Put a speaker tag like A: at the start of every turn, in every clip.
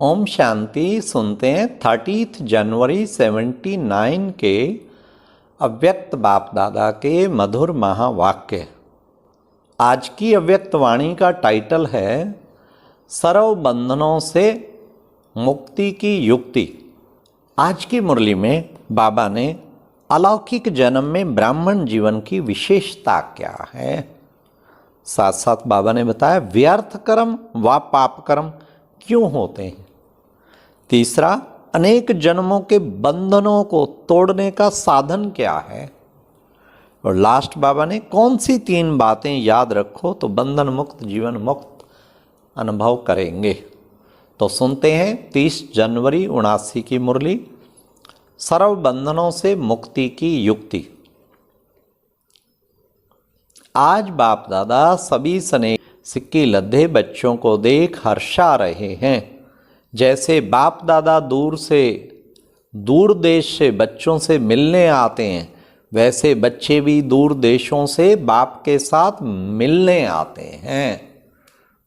A: ओम शांति। सुनते हैं 30 जनवरी 79 के अव्यक्त बाप दादा के मधुर महावाक्य। आज की अव्यक्त वाणी का टाइटल है सर्व बंधनों से मुक्ति की युक्ति। आज की मुरली में बाबा ने अलौकिक जन्म में ब्राह्मण जीवन की विशेषता क्या है, साथ साथ बाबा ने बताया व्यर्थ कर्म व पाप कर्म क्यों होते हैं। तीसरा, अनेक जन्मों के बंधनों को तोड़ने का साधन क्या है। और लास्ट बाबा ने कौन सी 3 बातें याद रखो तो बंधन मुक्त जीवन मुक्त अनुभव करेंगे। तो सुनते हैं 30 जनवरी 79 की मुरली, सर्व बंधनों से मुक्ति की युक्ति। आज बाप दादा सभी स्नेह सिक्की लद्दे बच्चों को देख हर्षा रहे हैं। जैसे बाप दादा दूर देश से बच्चों से मिलने आते हैं, वैसे बच्चे भी दूर देशों से बाप के साथ मिलने आते हैं।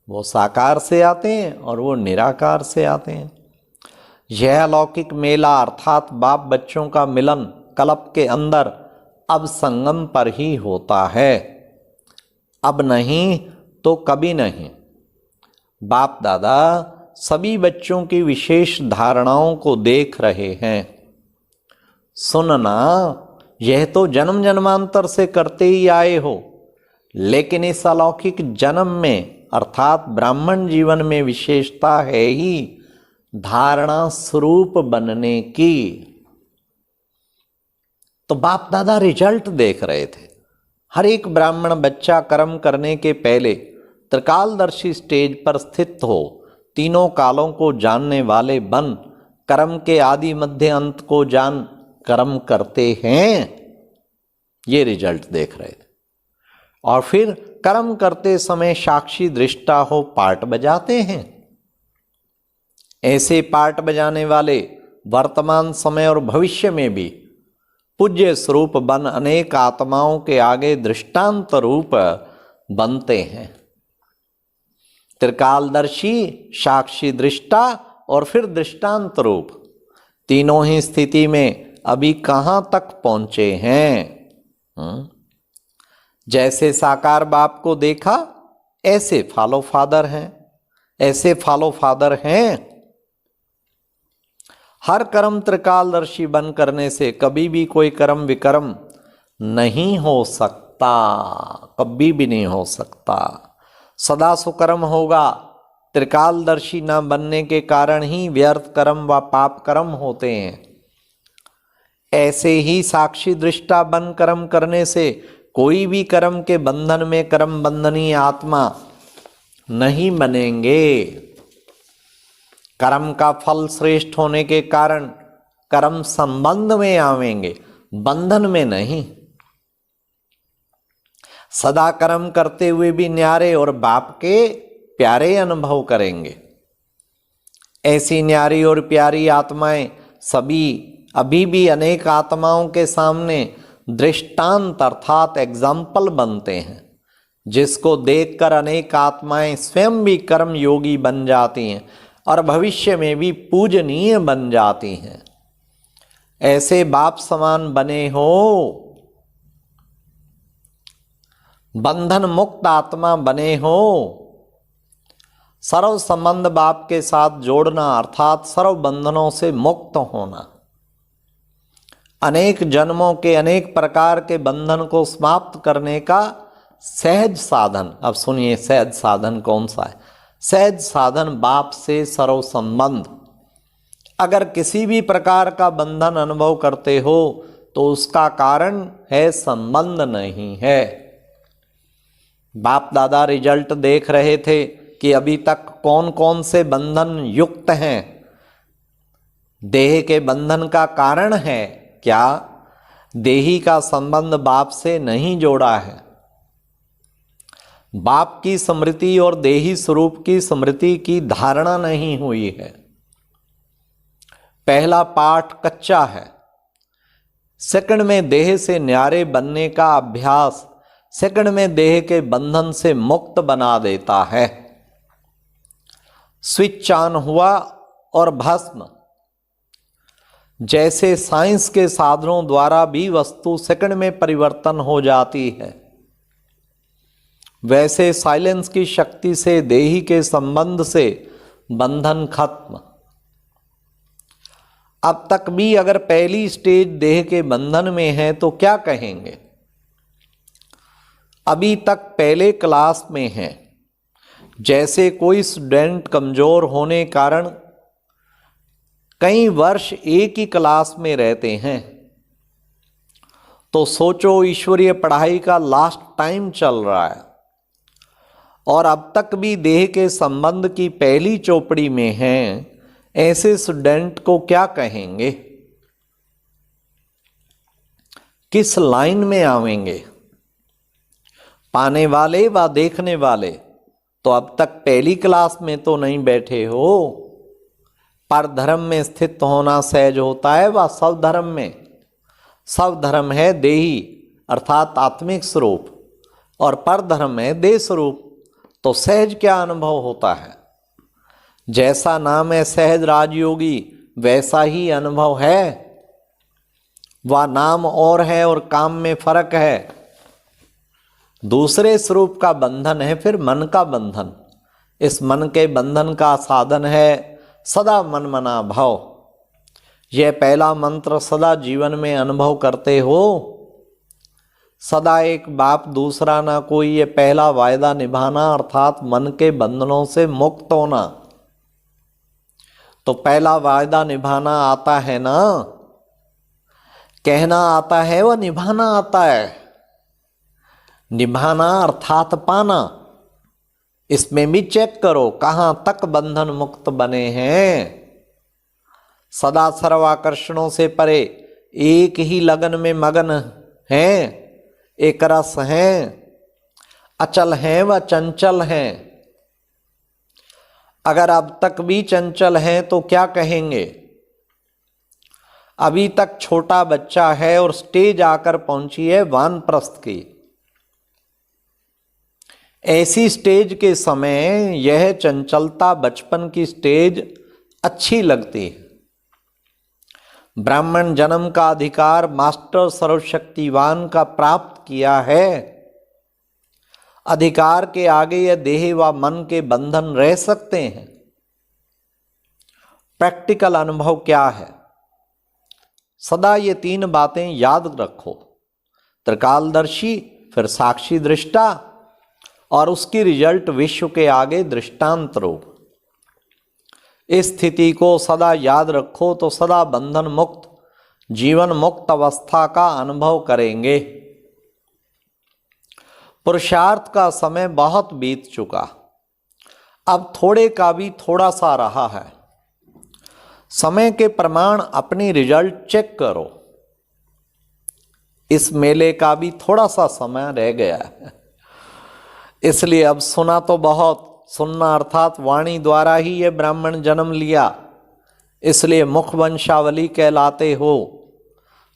A: वो साकार से आते हैं और वो निराकार से आते हैं। यह अलौकिक मेला अर्थात बाप बच्चों का मिलन कल्प के अंदर अब संगम पर ही होता है, अब नहीं तो कभी नहीं। बाप दादा सभी बच्चों की विशेष धारणाओं को देख रहे हैं। सुनना, यह तो जन्म जन्मांतर से करते ही आए हो, लेकिन इस अलौकिक जन्म में अर्थात ब्राह्मण जीवन में विशेषता है ही धारणा स्वरूप बनने की। तो बाप दादा रिजल्ट देख रहे थे। हर एक ब्राह्मण बच्चा कर्म करने के पहले त्रिकालदर्शी स्टेज पर स्थित हो, तीनों कालों को जानने वाले बन कर्म के आदि मध्य अंत को जान कर्म करते हैं। ये रिजल्ट देख रहे थे। और फिर कर्म करते समय साक्षी दृष्टा हो पार्ट बजाते हैं। ऐसे पार्ट बजाने वाले वर्तमान समय और भविष्य में भी पूज्य स्वरूप बन अनेक आत्माओं के आगे दृष्टांत रूप बनते हैं। त्रिकालदर्शी, साक्षी दृष्टा और फिर दृष्टांत रूप, तीनों ही स्थिति में अभी कहां तक पहुंचे हैं। जैसे साकार बाप को देखा ऐसे फॉलो फादर हैं, ऐसे फॉलो फादर हैं। हर कर्म त्रिकालदर्शी बन करने से कभी भी कोई कर्म विकर्म नहीं हो सकता, कभी भी नहीं हो सकता। सदा सुकर्म होगा। त्रिकालदर्शी न बनने के कारण ही व्यर्थ कर्म व पाप कर्म होते हैं। ऐसे ही साक्षी दृष्टा बन कर्म करने से कोई भी कर्म के बंधन में कर्म बंधनी आत्मा नहीं बनेंगे। कर्म का फल श्रेष्ठ होने के कारण कर्म संबंध में आवेंगे, बंधन में नहीं। सदा कर्म करते हुए भी न्यारे और बाप के प्यारे अनुभव करेंगे। ऐसी न्यारी और प्यारी आत्माएं सभी अभी भी अनेक आत्माओं के सामने दृष्टांत अर्थात एग्जाम्पल बनते हैं, जिसको देखकर अनेक आत्माएं स्वयं भी कर्म योगी बन जाती हैं और भविष्य में भी पूजनीय बन जाती हैं। ऐसे बाप समान बने हो, बंधन मुक्त आत्मा बने हो। सर्व संबंध बाप के साथ जोड़ना अर्थात सर्व बंधनों से मुक्त होना। अनेक जन्मों के अनेक प्रकार के बंधन को समाप्त करने का सहज साधन। अब सुनिए सहज साधन कौन सा है। सहज साधन बाप से सर्व संबंध। अगर किसी भी प्रकार का बंधन अनुभव करते हो तो उसका कारण है संबंध नहीं है। बाप दादा रिजल्ट देख रहे थे कि अभी तक कौन कौन से बंधन युक्त हैं। देह के बंधन का कारण है क्या? देही का संबंध बाप से नहीं जोड़ा है। बाप की स्मृति और देही स्वरूप की स्मृति की धारणा नहीं हुई है। पहला पाठ कच्चा है। सेकंड में देह से न्यारे बनने का अभ्यास सेकंड में देह के बंधन से मुक्त बना देता है। स्विच ऑन हुआ और भस्म जैसे साइंस के साधनों द्वारा भी वस्तु सेकंड में परिवर्तन हो जाती है, वैसे साइलेंस की शक्ति से देही के संबंध से बंधन खत्म। अब तक भी अगर पहली स्टेज देह के बंधन में है तो क्या कहेंगे? अभी तक पहले क्लास में है। जैसे कोई स्टूडेंट कमजोर होने कारण कई वर्ष एक ही क्लास में रहते हैं, तो सोचो ईश्वरीय पढ़ाई का लास्ट टाइम चल रहा है और अब तक भी देह के संबंध की पहली चौपड़ी में हैं, ऐसे स्टूडेंट को क्या कहेंगे? किस लाइन में आवेंगे? पाने वाले व देखने वाले तो अब तक पहली क्लास में तो नहीं बैठे हो। पर धर्म में स्थित होना सहज होता है व सब धर्म में। सब धर्म है देही अर्थात आत्मिक स्वरूप और पर धर्म है देह स्वरूप, तो सहज क्या अनुभव होता है? जैसा नाम है सहज राजयोगी वैसा ही अनुभव है। वह नाम और है और काम में फर्क है। दूसरे स्वरूप का बंधन है फिर मन का बंधन। इस मन के बंधन का साधन है सदा मन मना भाव। यह पहला मंत्र सदा जीवन में अनुभव करते हो। सदा एक बाप दूसरा ना कोई, ये पहला वायदा निभाना अर्थात मन के बंधनों से मुक्त होना। तो पहला वायदा निभाना आता है ना, कहना आता है व निभाना आता है। निभाना अर्थात पाना। इसमें भी चेक करो कहां तक बंधन मुक्त बने हैं। सदा सर्वाकर्षणों से परे एक ही लगन में मगन हैं, एक रस हैं, अचल हैं व चंचल हैं। अगर अब तक भी चंचल हैं तो क्या कहेंगे? अभी तक छोटा बच्चा है और स्टेज आकर पहुंची है वानप्रस्थ की। ऐसी स्टेज के समय यह चंचलता बचपन की स्टेज अच्छी लगती है। ब्राह्मण जन्म का अधिकार मास्टर सर्वशक्तिवान का प्राप्त किया है। अधिकार के आगे यह देह व मन के बंधन रह सकते हैं। प्रैक्टिकल अनुभव क्या है? सदा ये तीन बातें याद रखो। त्रिकालदर्शी, फिर साक्षी दृष्टा और उसकी रिजल्ट विश्व के आगे दृष्टांत रूप। इस स्थिति को सदा याद रखो तो सदा बंधन मुक्त जीवन मुक्त अवस्था का अनुभव करेंगे। पुरुषार्थ का समय बहुत बीत चुका, अब थोड़े का भी थोड़ा सा रहा है। समय के प्रमाण अपनी रिजल्ट चेक करो। इस मेले का भी थोड़ा सा समय रह गया है, इसलिए अब सुना तो बहुत, सुनना अर्थात वाणी द्वारा ही ये ब्राह्मण जन्म लिया, इसलिए मुख वंशावली कहलाते हो।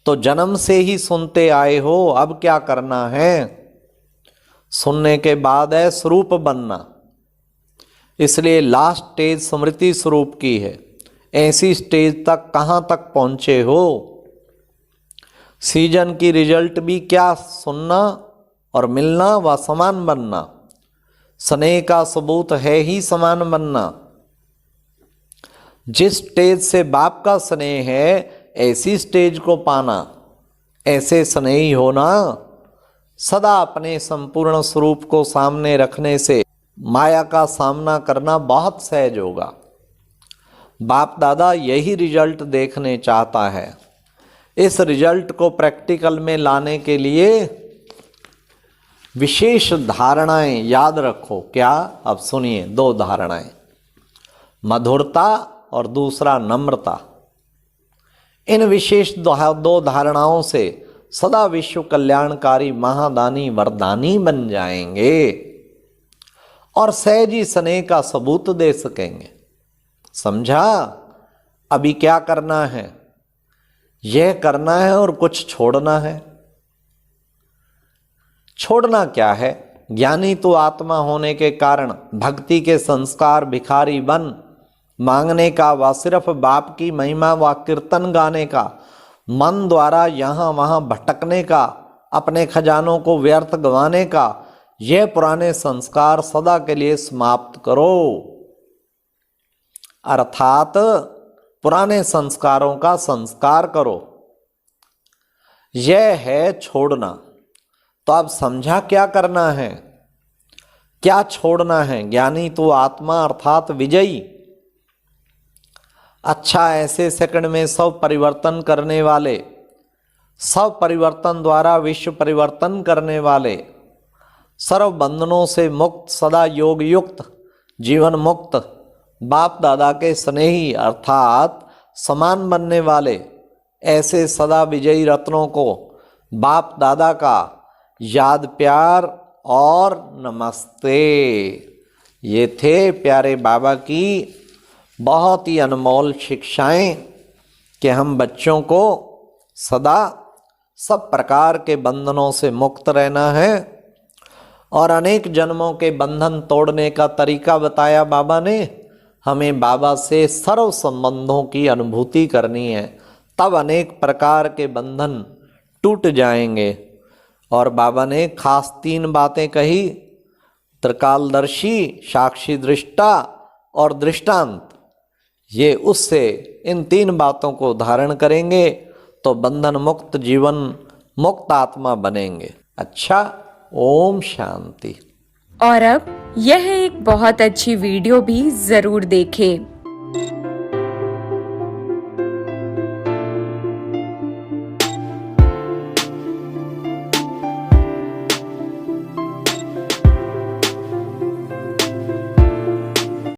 A: तो जन्म से ही सुनते आए हो, अब क्या करना है? सुनने के बाद है स्वरूप बनना। इसलिए लास्ट स्टेज स्मृति स्वरूप की है। ऐसी स्टेज तक कहाँ तक पहुँचे हो? सीजन की रिजल्ट भी क्या? सुनना और मिलना व समान बनना। स्नेह का सबूत है ही समान बनना। जिस स्टेज से बाप का स्नेह है ऐसी स्टेज को पाना, ऐसे स्नेही होना। सदा अपने संपूर्ण स्वरूप को सामने रखने से माया का सामना करना बहुत सहज होगा। बाप दादा यही रिजल्ट देखने चाहता है। इस रिजल्ट को प्रैक्टिकल में लाने के लिए विशेष धारणाएं याद रखो। क्या? अब सुनिए, दो धारणाएं, मधुरता और दूसरा नम्रता। इन विशेष दो धारणाओं से सदा विश्व कल्याणकारी महादानी वरदानी बन जाएंगे और सहजी स्नेह का सबूत दे सकेंगे। समझा? अभी क्या करना है? यह करना है और कुछ छोड़ना है। छोड़ना क्या है? ज्ञानी तो आत्मा होने के कारण भक्ति के संस्कार भिखारी बन मांगने का व सिर्फ बाप की महिमा व कीर्तन गाने का, मन द्वारा यहाँ वहाँ भटकने का, अपने खजानों को व्यर्थ गंवाने का, यह पुराने संस्कार सदा के लिए समाप्त करो। अर्थात पुराने संस्कारों का संस्कार करो, यह है छोड़ना। तो अब समझा क्या करना है, क्या छोड़ना है। ज्ञानी तो आत्मा अर्थात विजयी। अच्छा, ऐसे सेकंड में सब परिवर्तन करने वाले, सब परिवर्तन द्वारा विश्व परिवर्तन करने वाले, सर्व बंधनों से मुक्त, सदा योग युक्त, जीवन मुक्त, बाप दादा के स्नेही अर्थात समान बनने वाले ऐसे सदा विजयी रत्नों को बाप दादा का याद, प्यार और नमस्ते। ये थे प्यारे बाबा की बहुत ही अनमोल शिक्षाएं कि हम बच्चों को सदा सब प्रकार के बंधनों से मुक्त रहना है और अनेक जन्मों के बंधन तोड़ने का तरीका बताया बाबा ने। हमें बाबा से सर्व संबंधों की अनुभूति करनी है, तब अनेक प्रकार के बंधन टूट जाएंगे। और बाबा ने खास 3 बातें कही, त्रिकालदर्शी, साक्षी दृष्टा और दृष्टांत। ये उससे इन 3 बातों को धारण करेंगे तो बंधन मुक्त, जीवन मुक्त आत्मा बनेंगे। अच्छा, ओम शांति।
B: और अब यह एक बहुत अच्छी वीडियो भी जरूर देखें।